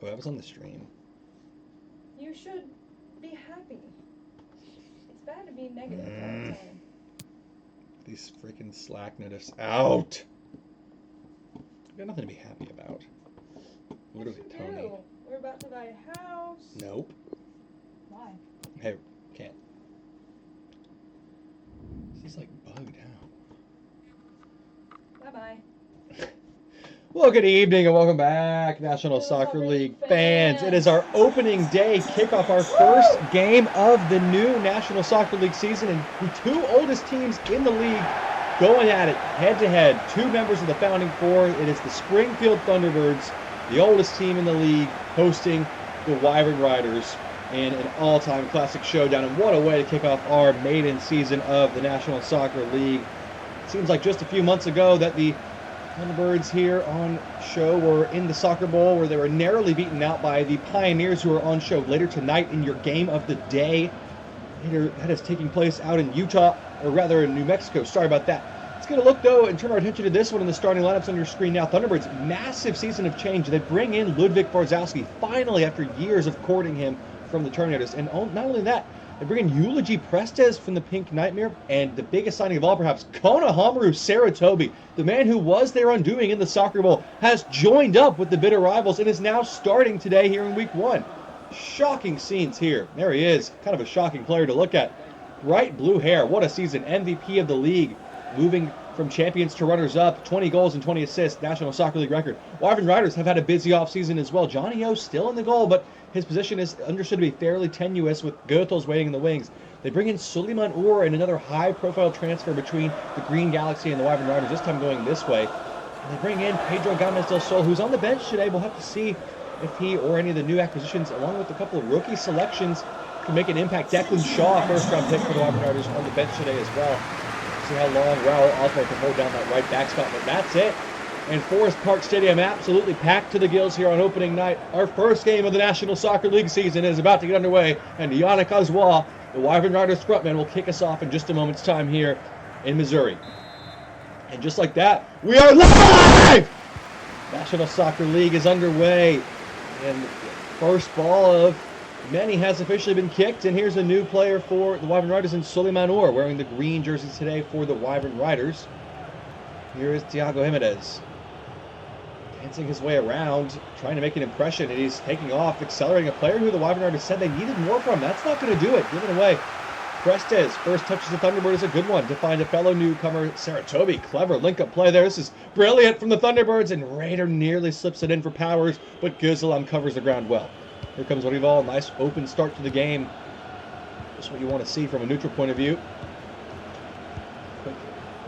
Oh, I was on the stream. You should be happy. It's bad to be negative all the time. These freaking Slack notifs out. I've got nothing to be happy about. Literally, Yes, you Tony. do. We're about to buy a house. Nope. Why? Hey, can't. This is like bugged out. Bye-bye. Well, good evening and welcome back, National Soccer League fans. It is our opening day kickoff, our first game of the new National Soccer League season, and the two oldest teams in the league going at it head-to-head. Two members of the founding four. It is the Springfield Thunderbirds, the oldest team in the league, hosting the Wyvern Riders in an all-time classic showdown. And what a way to kick off our maiden season of the National Soccer League. It seems like just a few months ago that the Thunderbirds here on show were in the Soccer Bowl, where they were narrowly beaten out by the Pioneers, who are on show later tonight in your game of the day. That is taking place out in Utah, or rather in New Mexico. Sorry about that. Let's get a look, though, and turn our attention to this one in the starting lineups on your screen now. Thunderbirds, massive season of change. They bring in Ludwig Barzowski, finally, after years of courting him from the Tornadoes. And not only that, they bring in Eulogy Prestes from the Pink Nightmare, and the biggest signing of all, perhaps, Kona Hamaru Saratobi, the man who was their undoing in the Soccer Bowl, has joined up with the bitter rivals and is now starting today here in Week 1. Shocking scenes here. There he is, kind of a shocking player to look at. Bright blue hair, what a season, MVP of the league, moving from champions to runners-up, 20 goals and 20 assists, National Soccer League record. Wyvern Riders have had a busy offseason as well. Johnny O still in the goal, but his position is understood to be fairly tenuous, with Goethals waiting in the wings. They bring in Suleiman Ur and another high-profile transfer between the Green Galaxy and the Wyvern Riders, this time going this way. And they bring in Pedro Gomez del Sol, who's on the bench today. We'll have to see if he or any of the new acquisitions, along with a couple of rookie selections, can make an impact. Declan Shaw, first-round pick for the Wyvern Riders, on the bench today as well. See how long Raul Osmo can hold down that right back spot, but that's it. And Forest Park Stadium absolutely packed to the gills here on opening night. Our first game of the National Soccer League season is about to get underway, and Yannick Azwa, the Wyvern Riders frontman, will kick us off in just a moment's time here in Missouri. And just like that, we are live! National Soccer League is underway, and the first ball of many has officially been kicked, and here's a new player for the Wyvern Riders in Suleiman Ur, wearing the green jerseys today for the Wyvern Riders. Here is Thiago Jimenez, dancing his way around, trying to make an impression, and he's taking off, accelerating a player who the Wyvern Riders said they needed more from. That's not going to do it. Given away. Prestes, first touches the Thunderbird, is a good one to find a fellow newcomer, Saratobi. Clever link-up play there. This is brilliant from the Thunderbirds, and Raider nearly slips it in for Powers, but Guzelam covers the ground well. Here comes Rival. Nice open start to the game. Just what you want to see from a neutral point of view. Quick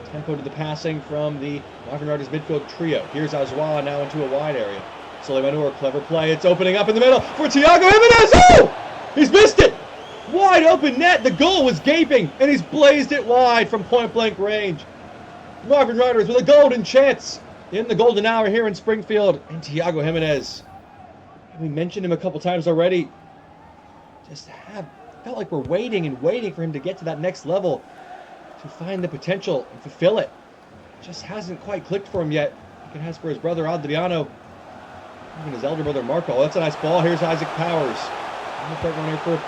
tempo to the passing from the Wyvern Riders midfield trio. Here's Azwa now into a wide area. Suleiman Ur, clever play. It's opening up in the middle for Thiago Jimenez. Oh! He's missed it! Wide open net. The goal was gaping, and he's blazed it wide from point-blank range. Wyvern Riders with a golden chance in the golden hour here in Springfield. And Thiago Jimenez, we mentioned him a couple times already, felt like we're waiting and waiting for him to get to that next level, to find the potential and fulfill it. Just hasn't quite clicked for him yet. Like it has for his brother Adriano, even his elder brother Marco. That's a nice ball. Here's Isaac Powers. I'm the front runner for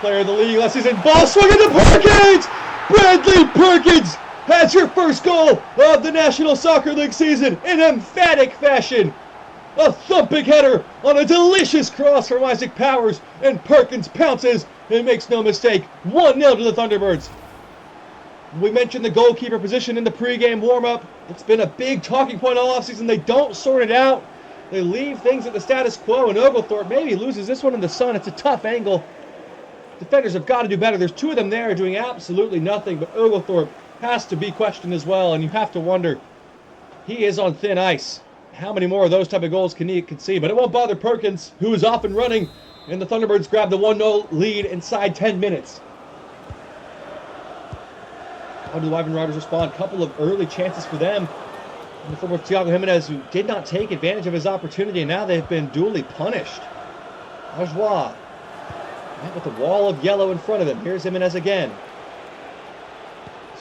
player of the league last season. Ball swinging to Perkins! Bradley Perkins has your first goal of the National Soccer League season in emphatic fashion. A thumping header on a delicious cross from Isaac Powers, and Perkins pounces and makes no mistake. 1-0 to the Thunderbirds. We mentioned the goalkeeper position in the pregame warm-up. It's been a big talking point all offseason. They don't sort it out. They leave things at the status quo, and Oglethorpe maybe loses this one in the sun. It's a tough angle. Defenders have got to do better. There's two of them there doing absolutely nothing, but Oglethorpe has to be questioned as well, and you have to wonder, he is on thin ice. How many more of those type of goals can he concede? But it won't bother Perkins, who is off and running, and the Thunderbirds grab the 1-0 lead inside 10 minutes. How do the Wyvern Riders respond? Couple of early chances for them in the form of Thiago Jimenez, who did not take advantage of his opportunity, and now they've been duly punished. Ajwa, with the wall of yellow in front of him. Here's Jimenez again.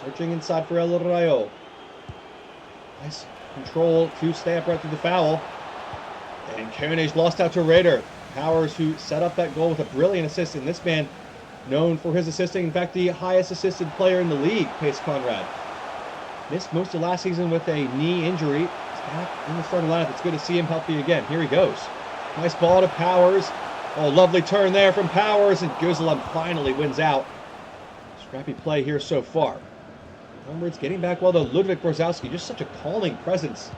Searching inside for El Rayo. Nice control to stay upright through the foul. And Koenig lost out to Raider. Powers, who set up that goal with a brilliant assist, and this man known for his assisting. In fact, the highest assisted player in the league, Pace Conrad. Missed most of last season with a knee injury. He's back in the starting lineup. It's good to see him healthy again. Here he goes. Nice ball to Powers. Oh, lovely turn there from Powers, and Guzelam finally wins out. Scrappy play here so far. Thunderbirds getting back well, though. Ludwig Borzowski, just such a calming presence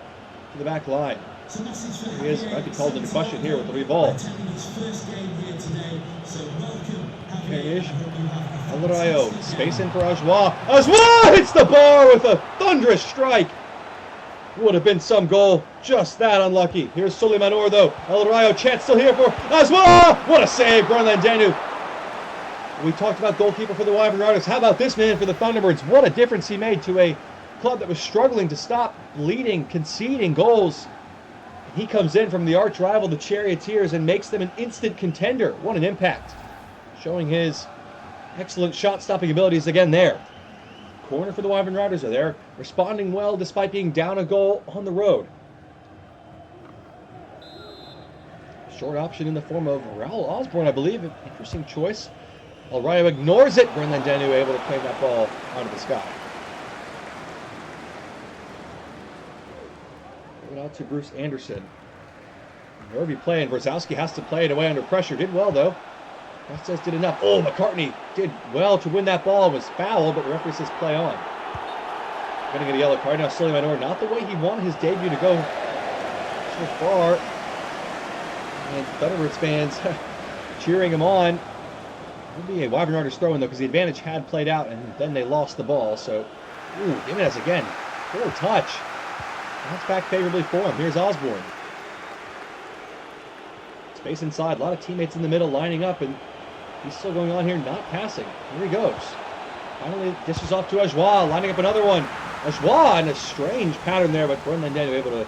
to the back line. He is, might be called into question here with the revolve. Alrayo, space in for Ajoie. Ajoie hits the bar with a thunderous strike. Would have been some goal, just that unlucky. Here's Suleimanor though. Alrayo, chance still here for Ajoie. What a save, Bernlandenu. We talked about goalkeeper for the Wyvern Riders. How about this man for the Thunderbirds? What a difference he made to a club that was struggling to stop leading, conceding goals. He comes in from the arch rival, the Charioteers, and makes them an instant contender. What an impact. Showing his excellent shot-stopping abilities again there. Corner for the Wyvern Riders are there, responding well despite being down a goal on the road. Short option in the form of Raul Osborne, I believe. An interesting choice. Alrayo ignores it. Bernlandenu able to claim that ball out of the sky. Give it out to Bruce Anderson. Nervy play, and Borzowski has to play it away under pressure. Did well, though. Vasquez did enough. Oh, McCartney did well to win that ball. It was foul, but the referee says play on. Going to get a yellow card now. Suleimanor, not the way he wanted his debut to go so far. And Thunderbirds fans cheering him on. It would be a Wyvern Riders throw-in, though, because the advantage had played out, and then they lost the ball. So, Jimenez again. Poor touch. That's back favorably for him. Here's Osborne. Space inside. A lot of teammates in the middle lining up, and he's still going on here, not passing. Here he goes. Finally dishes off to Ajoie, lining up another one. Ajoie in a strange pattern there, but Bernlandenu able to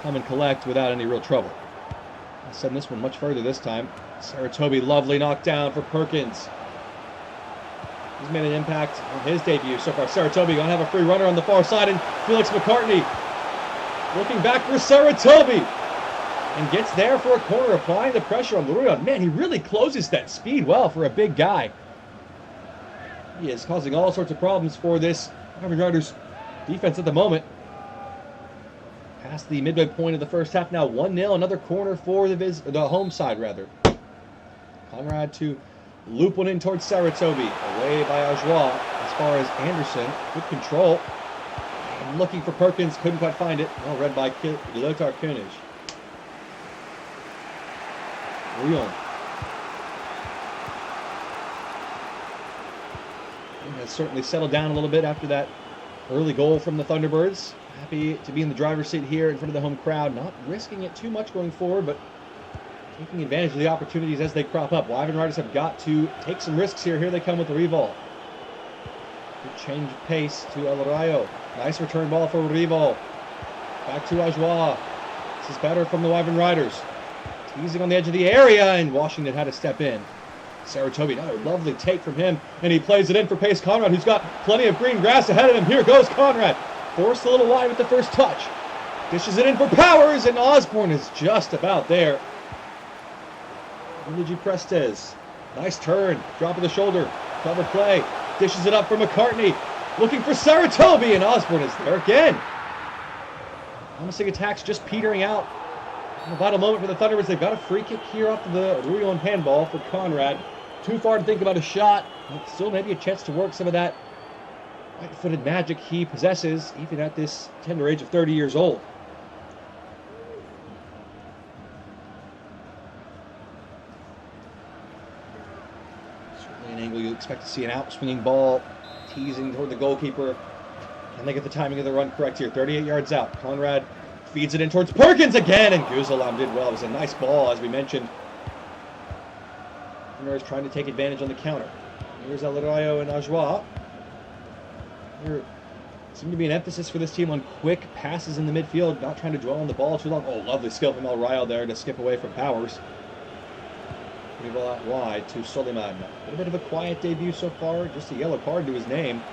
come and collect without any real trouble. I'll send this one much further this time. Saratobi, lovely knockdown for Perkins. He's made an impact on his debut so far. Saratobi going to have a free runner on the far side, and Felix McCartney looking back for Saratobi. And gets there for a corner, applying the pressure on Lurion. Man, he really closes that speed well for a big guy. He is causing all sorts of problems for this Wyvern Riders defense at the moment. Past the midway point of the first half now, 1-0. Another corner for the home side, rather. Conrad to loop one in towards Saratobi. Away by Ajoie as far as Anderson. Good control. And looking for Perkins, couldn't quite find it. Well read by Lothar Koenig. Lyon has certainly settled down a little bit after that early goal from the Thunderbirds. Happy to be in the driver's seat here in front of the home crowd, not risking it too much going forward, but taking advantage of the opportunities as they crop up. Wyvern Riders have got to take some risks here. Here they come with the Rival. Good change of pace to Alrayo. Nice return ball for Rival. Back to Ajoie. This is better from the Wyvern Riders. Teasing on the edge of the area, and Washington had to step in. Saratobi, another lovely take from him, and he plays it in for Pace Conrad, who's got plenty of green grass ahead of him. Here goes Conrad. Forced a little wide with the first touch. Dishes it in for Powers, and Osborne is just about there. Luigi Prestes. Nice turn. Drop of the shoulder. Cover play. Dishes it up for McCartney. Looking for Saratobi, and Osborne is there again. Promising attacks just petering out. In a vital moment for the Thunderbirds. They've got a free kick here off of the Ruyon handball for Conrad. Too far to think about a shot, but still maybe a chance to work some of that right-footed magic he possesses, even at this tender age of 30 years old. Certainly an angle you expect to see an out-swinging ball, teasing toward the goalkeeper. Can they get the timing of the run correct here? 38 yards out. Conrad feeds it in towards Perkins again, and Guzelam did well. It was a nice ball, as we mentioned. Is trying to take advantage on the counter. Here's Alrayo and Ajoie. There seemed to be an emphasis for this team on quick passes in the midfield, not trying to dwell on the ball too long. Oh, lovely skill from Alrayo there to skip away from Powers. Putting the ball out wide to Soliman. A bit of a quiet debut so far, just a yellow card to his name.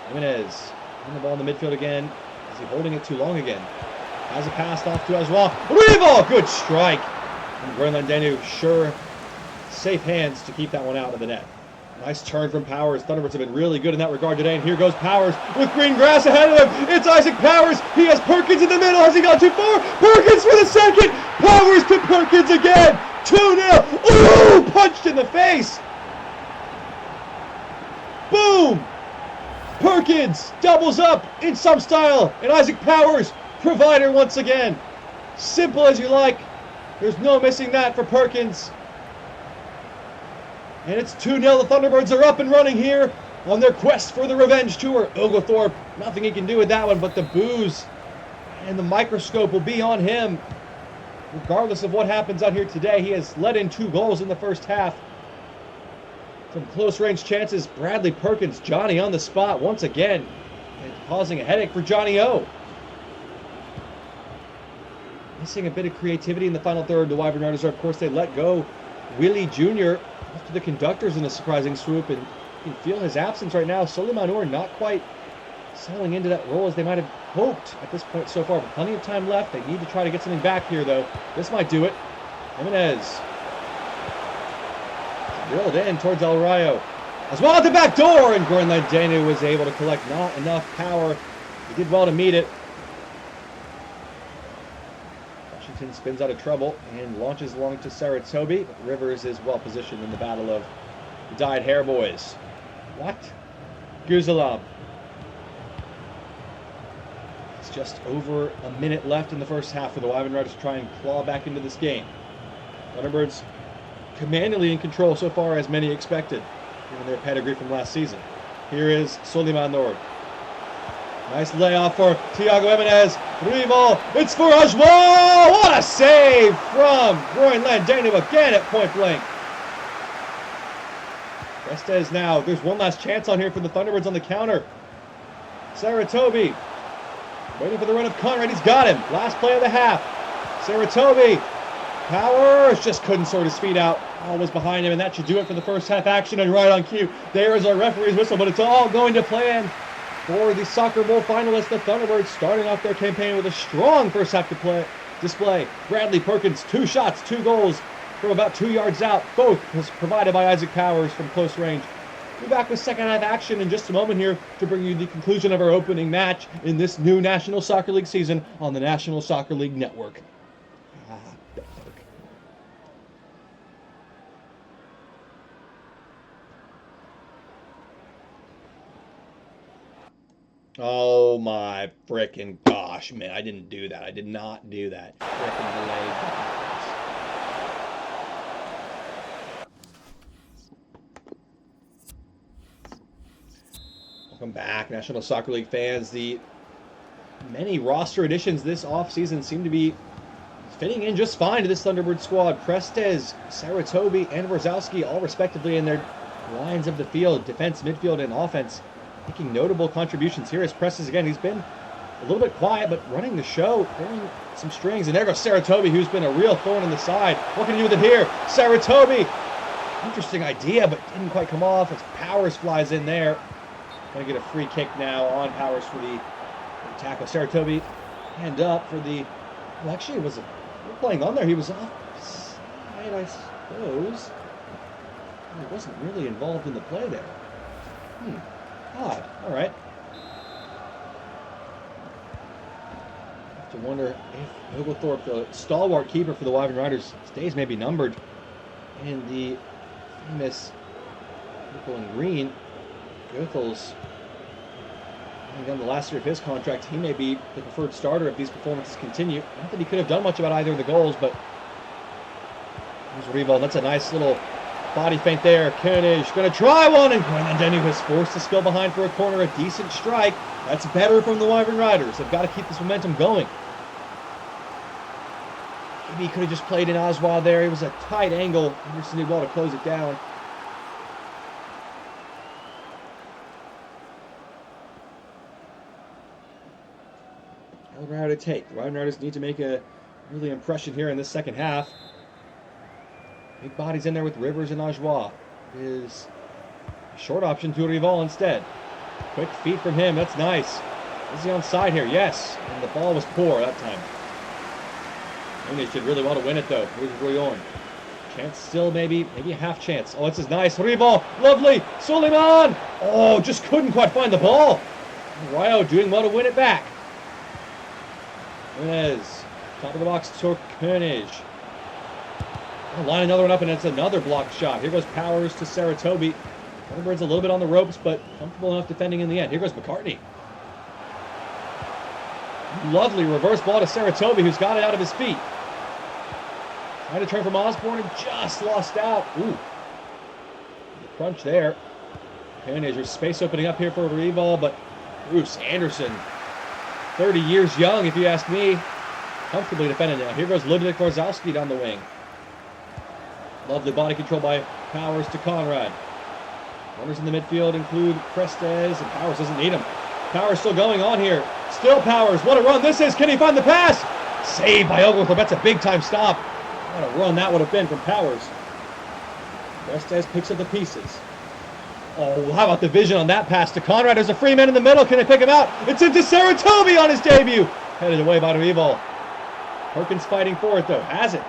Jimenez on the ball in the midfield again. Is he holding it too long again? Has a pass off to as well. Revo, good strike. And Groenlandenu, sure, safe hands to keep that one out of the net. Nice turn from Powers. Thunderbirds have been really good in that regard today. And here goes Powers with green grass ahead of him. It's Isaac Powers. He has Perkins in the middle. Has he gone too far? Perkins for the second. Powers to Perkins again. 2-0. Ooh, punched in the face. Boom. Perkins doubles up in some style. And Isaac Powers, provider once again. Simple as you like. There's no missing that for Perkins. And it's 2-0. The Thunderbirds are up and running here on their quest for the revenge tour. Oglethorpe, nothing he can do with that one, but the boos and the microscope will be on him. Regardless of what happens out here today, he has let in 2 goals in the first half. From close range chances, Bradley Perkins, Johnny on the spot once again, and causing a headache for Johnny O. Missing a bit of creativity in the final third. The Wyvern Riders are, of course, they let go Willie Jr. to the conductors in a surprising swoop, and you can feel his absence right now. Solimanur not quite settling into that role as they might have hoped at this point so far, but plenty of time left. They need to try to get something back here, though. This might do it. Jimenez drilled in towards El Rayo. As well at the back door, and Groenlandenu was able to collect not enough power. He did well to meet it. Washington spins out of trouble and launches along to Saratobi. But Rivers is well positioned in the battle of the dyed hair boys. What? Guzalam. It's just over a minute left in the first half for the Wyvern Riders to try and claw back into this game. Thunderbirds commandingly in control so far, as many expected, given their pedigree from last season. Here is Solimanur. Nice layoff for Thiago Jimenez. Rival, it's for Ajwa! What a save from Groenlandenu again at point blank. Prestes now. There's one last chance on here for the Thunderbirds on the counter. Saratobi waiting for the run of Conrad. He's got him. Last play of the half. Saratobi. Powers just couldn't sort his feet out. All was behind him, and that should do it for the first half action. And right on cue, there is our referee's whistle, but it's all going to plan for the Soccer Bowl finalists. The Thunderbirds starting off their campaign with a strong first half display. Bradley Perkins, 2 shots, 2 goals from about 2 yards out. Both was provided by Isaac Powers from close range. We'll be back with second half action in just a moment here to bring you the conclusion of our opening match in this new National Soccer League season on the National Soccer League Network. Oh my frickin' gosh, man. I didn't do that. I did not do that. Frickin' delayed. Welcome back, National Soccer League fans. The many roster additions this offseason seem to be fitting in just fine to this Thunderbird squad. Prestes, Saratobi, and Wrzowski all respectively in their lines of the field, defense, midfield, and offense, making notable contributions. Here is Prestes again. He's been a little bit quiet, but running the show, pulling some strings. And there goes Saratobi, who's been a real thorn in the side. What can you do with it here? Saratobi, interesting idea, but didn't quite come off as Powers flies in there. Going to get a free kick now on Powers for the tackle. Saratobi, hand up for the... Well, actually, it was we're playing on there. He was offside, I suppose. He wasn't really involved in the play there. Odd. All right. Have to wonder if Oglethorpe, the stalwart keeper for the Wyvern Riders, his days may be numbered. And the famous purple and green, Goethals, having done the last year of his contract, he may be the preferred starter if these performances continue. Not that he could have done much about either of the goals, but here's Rival. That's a nice little body feint there. Koenig going to try one, and Groenlandenu is forced to spill behind for a corner. A decent strike. That's better from the Wyvern Riders. They've got to keep this momentum going. Maybe he could have just played in Oswald there. It was a tight angle. Anderson did well to close it down. How to take. The Wyvern Riders need to make a really impression here in this second half. Big bodies in there with Rivers and Ajwa. Is a short option to Rival instead. Quick feet from him. That's nice. Is he onside here? Yes. And the ball was poor that time. They did really well to win it, though. Here's Ruyon. Chance still, maybe a half chance. Oh, this is nice. Rival, lovely. Suleiman. Oh, just couldn't quite find the ball. Rayo doing well to win it back. Jimenez, top of the box to Koenig. Line another one up, and it's another blocked shot. Here goes Powers to Saratobi. Thunderbirds a little bit on the ropes, but comfortable enough defending in the end. Here goes McCartney. Lovely reverse ball to Saratobi, who's got it out of his feet. Trying to turn from Osborne and just lost out. Ooh. Crunch there. There's space opening up here for Rival, but Bruce Anderson, 30 years young, if you ask me. Comfortably defended now. Here goes Ludwig Warzowski down the wing. Lovely body control by Powers to Conrad. Runners in the midfield include Prestes, and Powers doesn't need him. Powers still going on here. Still Powers. What a run this is. Can he find the pass? Saved by Oglethorpe. That's a big-time stop. What a run that would have been from Powers. Prestes picks up the pieces. Oh, how about the vision on that pass to Conrad? There's a free man in the middle. Can they pick him out? It's into Saratobi on his debut. Headed away by Rival. Perkins fighting for it, though. Has it.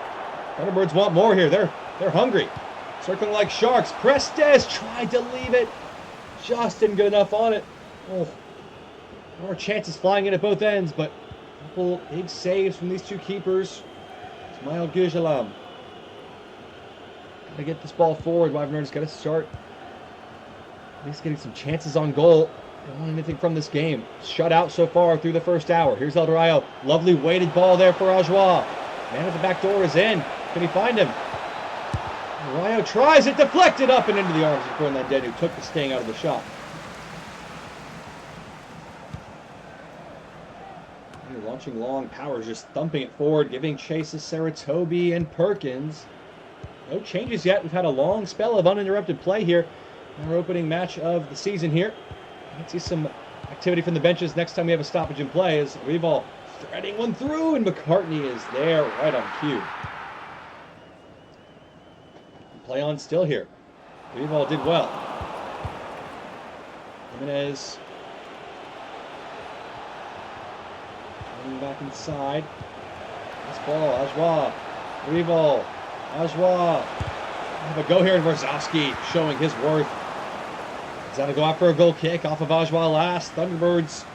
Thunderbirds want more here. They're hungry. Circling like sharks. Prestes tried to leave it. Just didn't get enough on it. Oh, more chances flying in at both ends, but a couple big saves from these two keepers. Ismail Gujalam. Got to get this ball forward. Wyvern's got to start at least getting some chances on goal. Don't want anything from this game. Shut out so far through the first hour. Here's El Rayo. Lovely weighted ball there for Ajoie. Man at the back door is in. Can he find him? Rayo tries it, deflected up and into the arms of Fernandez, who took the sting out of the shot. Launching long, Powers just thumping it forward, giving chase to Saratobi and Perkins. No changes yet. We've had a long spell of uninterrupted play here in our opening match of the season here. Let's see some activity from the benches next time we have a stoppage in play as Rival threading one through, and McCartney is there right on cue. Play on still here. Rival did well. Jimenez coming back inside. This ball, Ajoie. Rival. Ajoie. Have a go here, and Warzowski showing his worth. He's got to go after a goal kick off of Ajoie last. Thunderbirds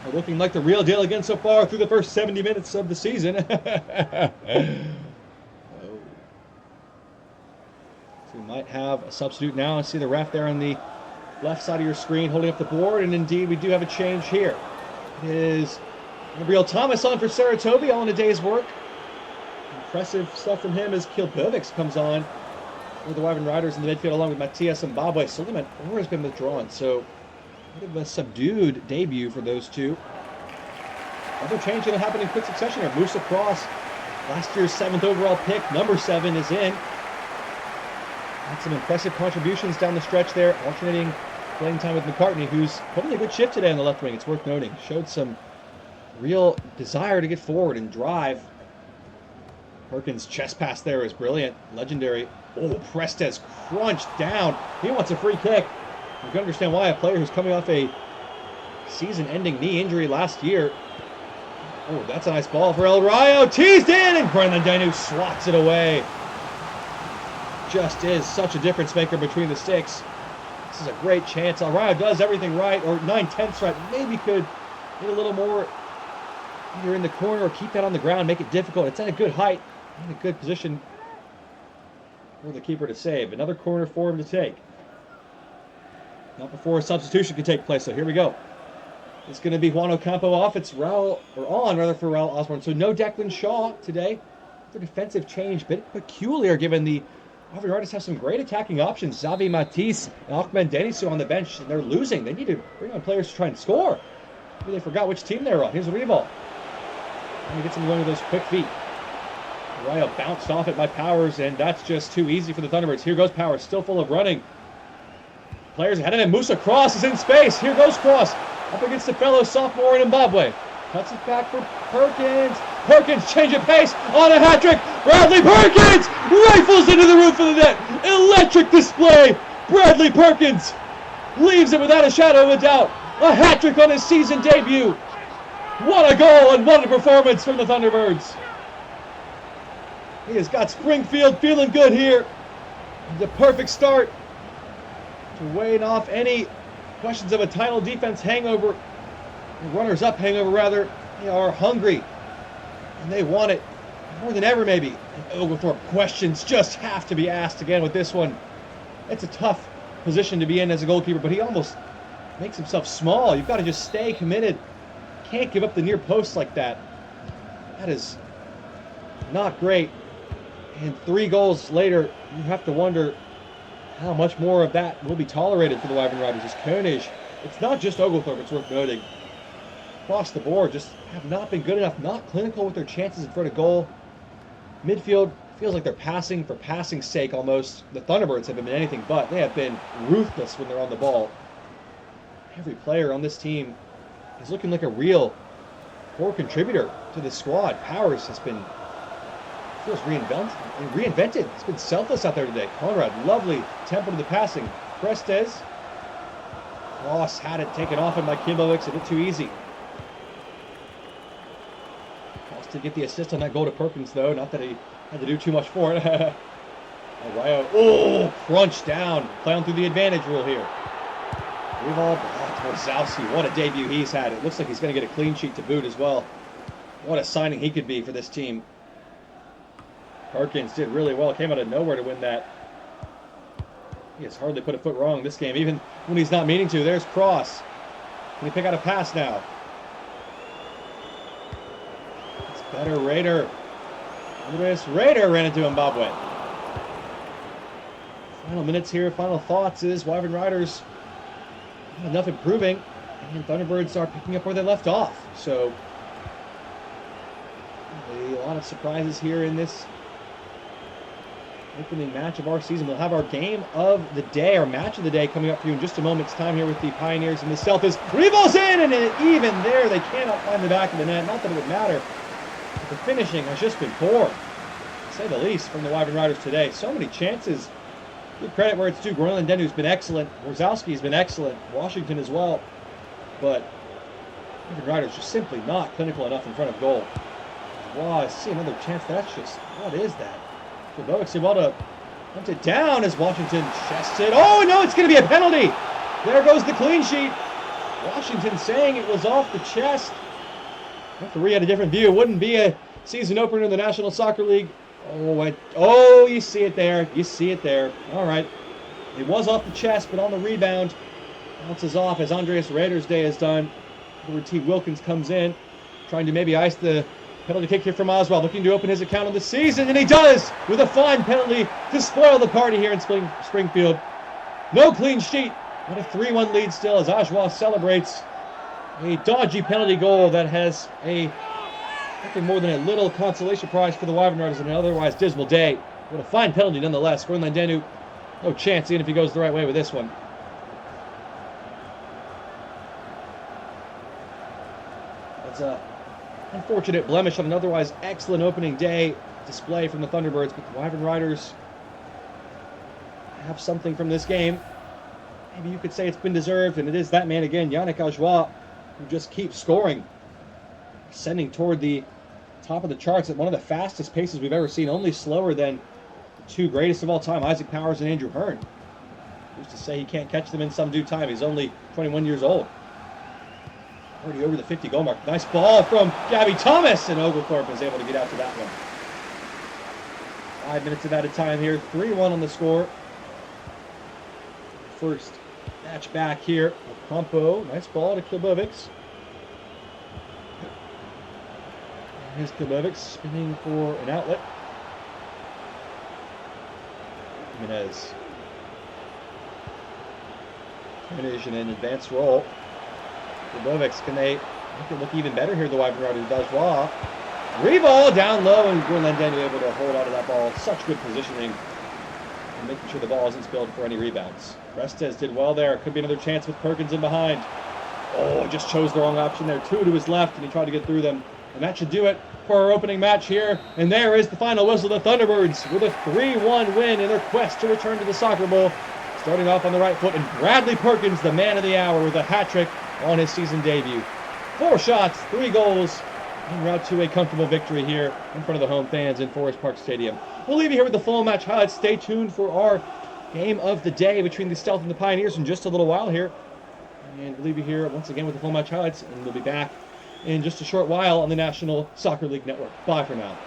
are looking like the real deal again so far through the first 70 minutes of the season. We might have a substitute now. I see the ref there on the left side of your screen holding up the board, and indeed we do have a change here. It is Gabriel Thomas on for Saratobi, all in a day's work. Impressive stuff from him as Kilbovics comes on for the Wyvern Riders in the midfield along with Matias Zimbabwe. Suleiman Orr has been withdrawn, so a bit of a subdued debut for those two. Another change that'll happen in quick succession here. Musa Cross, last year's 7th overall pick, number 7 is in. Had some impressive contributions down the stretch there, alternating playing time with McCartney, who's putting a good shift today on the left wing. It's worth noting. Showed some real desire to get forward and drive. Perkins' chest pass there is brilliant, legendary. Oh, Prestes crunched down. He wants a free kick. You can understand why a player who's coming off a season-ending knee injury last year. Oh, that's a nice ball for El Rayo. Teased in, and Fernandez swats it away. Just is such a difference maker between the sticks. This is a great chance. El Rayo does everything right, or 9/10 right. Maybe could get a little more either in the corner or keep that on the ground, make it difficult. It's at a good height, in a good position for the keeper to save. Another corner for him to take. Not before a substitution can take place, so here we go. It's going to be Juan Ocampo off. It's Raul, or on rather, for Raul Osborne. So no Declan Shaw today. The defensive change, bit peculiar given the Wyvern Riders have some great attacking options. Xavi Matisse and Ahmed Denisu on the bench, and they're losing. They need to bring on players to try and score. Maybe they forgot which team they're on. Here's Rival. And he gets him going with those quick feet. Rayo bounced off it by Powers, and that's just too easy for the Thunderbirds. Here goes Powers, still full of running. Players ahead of him. Musa Cross is in space. Here goes Cross. Up against the fellow sophomore in Zimbabwe. Cuts it back for Perkins. Perkins, change of pace on a hat-trick. Bradley Perkins rifles into the roof of the net. Electric display. Bradley Perkins leaves it without a shadow of a doubt. A hat-trick on his season debut. What a goal and what a performance from the Thunderbirds. He has got Springfield feeling good here. The perfect start to wave off any questions of a title defense hangover. The runners-up hangover, rather. They are hungry, and they want it more than ever, maybe. And Oglethorpe questions just have to be asked again with this one. It's a tough position to be in as a goalkeeper, but he almost makes himself small. You've got to just stay committed. Can't give up the near post like that. That is not great. And 3 goals later, you have to wonder how much more of that will be tolerated for the Wyvern Riders. As Koenig, it's not just Oglethorpe, it's worth noting. Across the board, just have not been good enough, not clinical with their chances in front of goal. Midfield feels like they're passing for passing's sake almost. The Thunderbirds haven't been anything but. They have been ruthless when they're on the ball. Every player on this team is looking like a real core contributor to the squad. Powers has been, feels reinvented. It's been selfless out there today. Conrad, lovely tempo to the passing. Prestes, Ross had it taken off him by Kimbovic, a bit too easy. Ross did get the assist on that goal to Perkins, though. Not that he had to do too much for it. Arroyo, oh, crunch down. Playing through the advantage rule here. Rival, Torzowski, what a debut he's had. It looks like he's going to get a clean sheet to boot as well. What a signing he could be for this team. Perkins did really well. Came out of nowhere to win that. He has hardly put a foot wrong this game, even when he's not meaning to. There's Cross. Can he pick out a pass now? It's better. Raider. Andres Raider ran into Zimbabwe. Final minutes here. Final thoughts is Wyvern Riders not enough improving, and Thunderbirds are picking up where they left off. So a lot of surprises here in this opening match of our season. We'll have our game of the day, our match of the day, coming up for you in just a moment's time here with the Pioneers and the Celtics. Revol's in, and even there, they cannot find the back of the net. Not that it would matter, but the finishing has just been poor, to say the least, from the Wyvern Riders today. So many chances. Give credit where it's due. Groenland Dendu's been excellent. Warzowski's been excellent. Washington as well. But Wyvern Riders just simply not clinical enough in front of goal. Wow, I see another chance. That's just, what is that? Bovic able to hunt it down as Washington chests it. Oh, no, it's going to be a penalty. There goes the clean sheet. Washington saying it was off the chest. Referee had a different view. It wouldn't be a season opener in the National Soccer League. Oh, you see it there. You see it there. All right. It was off the chest, but on the rebound, bounces off as Andreas Rader's day has done. Edward T. Wilkins comes in, trying to maybe ice the penalty kick here from Oswald, looking to open his account on the season, and he does with a fine penalty to spoil the party here in Springfield. No clean sheet, but a 3-1 lead still as Oswald celebrates a dodgy penalty goal that has nothing more than a little consolation prize for the Wyvern Riders in an otherwise dismal day. What a fine penalty nonetheless. Groenland Dendu, no chance even if he goes the right way with this one. That's a unfortunate blemish on an otherwise excellent opening day display from the Thunderbirds, but the Wyvern Riders have something from this game. Maybe you could say it's been deserved, and it is that man again, Yannick Ajoie, who just keeps scoring, ascending toward the top of the charts at one of the fastest paces we've ever seen, only slower than the 2 greatest of all time, Isaac Powers and Andrew Hearn. Used to say he can't catch them in some due time. He's only 21 years old. Already over the 50 goal mark. Nice ball from Gabby Thomas, and Oglethorpe is able to get out to that one. 5 minutes of added time here. 3-1 on the score. First match back here. Campo, nice ball to Klibovic. Here's Klibovic spinning for an outlet. Jimenez. Jimenez in an advanced roll. Klibovic, can they make it look even better here? The Wyvern Riders does raw. Reball down low, and Groenland Dendu able to hold on to that ball. Such good positioning, and making sure the ball isn't spilled for any rebounds. Restes did well there. Could be another chance with Perkins in behind. Oh, just chose the wrong option there. 2 to his left, and he tried to get through them. And that should do it for our opening match here. And there is the final whistle. The Thunderbirds with a 3-1 win in their quest to return to the Soccer Bowl. Starting off on the right foot, and Bradley Perkins, the man of the hour, with a hat trick on his season debut. 4 shots, 3 goals, en route to a comfortable victory here in front of the home fans in Forest Park Stadium. We'll leave you here with the full match highlights. Stay tuned for our game of the day between the Stealth and the Pioneers in just a little while here. And we'll leave you here once again with the full match highlights, and we'll be back in just a short while on the National Soccer League Network. Bye for now.